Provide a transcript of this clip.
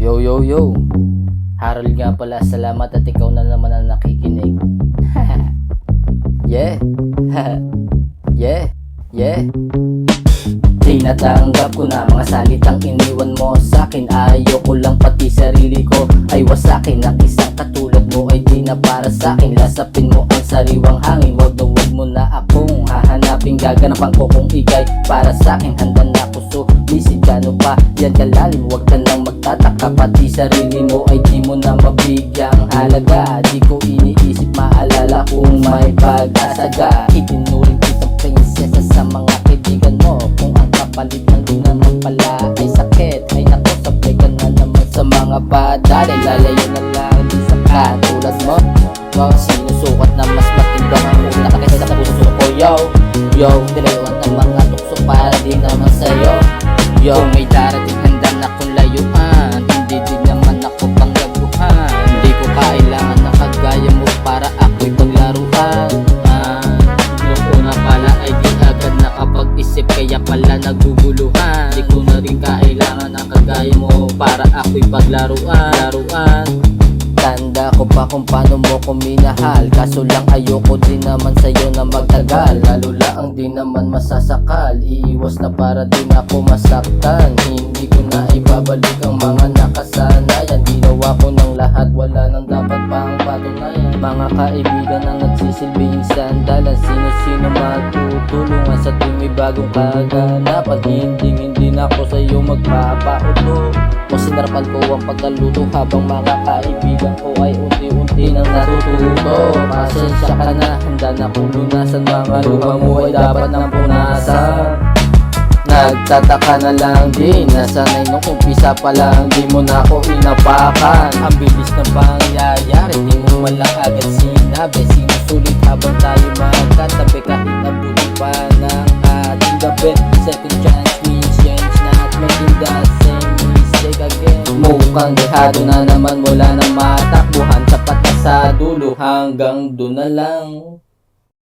Yo yo yo, Harold nga pala, salamat at ikaw na naman ang nakikinig. Yeah. Yeah. Tinatanggap ko na mga salitang iniwan mo sa'kin. Ayoko lang pati sarili ko ay wasakin. Ang isang katulad mo ay di na para sa'kin. Lasapin mo ang sariwang hangin. Wag mo na akong hahanapin. Gaganapan ko kung ikay para sa'kin. Handa na ako so bisit kano pa yan kalalim. Wag ka nang magtataka, pati sarili mo ay di mo na mabigyang halaga. Di ko iniisip, maalala kung may pag-asaga. Itinuring kitang prinsesa sa mga kaibigan mo. Kung ang kapalit ng di naman pala ay sakit, ay naku, sabay ka na naman sa mga padali. Lalayo na lang di sa katulad mo. Sinusukat na mas matindang ang utak kaysa sa puso ko. Yo, tinayuan ng mga tukso para di naman sa'yo. Yo, kung may darating handa na kong layuan, hindi din naman ako panglaguhan. Hindi ko kailangan na kagaya mo para ako'y paglaruan. Noong una pala ay di agad nakapag-isip, kaya pala naguguluhan. Hindi ko na rin kailangan na kagaya mo para ako'y paglaruan. Tanda ko pa kung paano mo ko minahal, kaso lang ayoko din naman sa'yo na magtagal. Lalo lang di naman masasakal, iiwas na para din ako masaktan. Hindi ko na ibabalik ang mga nakasanayan. Ginawa ko ng lahat, wala nang dapat pang patunayan. Mga kaibigan ang nagsisilbing sandalan, sino-sino magtutulungan sa tuwing may bagong kaganapan. Hindi na ako sa'yo magpapauto o sinarapan ko ang pagkaluto, habang mga kaibigan ko ay unti-unti nang natututo. Pasensya ka na, handa na kong lunasan. Mga luha mo ay dapat nang punasan. Nagtataka na lang din, nasanay nung umpisa pa lang, di mo na ako inapakan. Ang bilis na pangyayari, di mo walang agad sinabi. Sinusulit habang tayo magkatabi, kahit nabuti pa ng ating gabi. Second chance means change, not making the same mistake again. Mukhang dehado na naman, wala na matakbuhan. Tapat na sa dulo, hanggang doon na lang.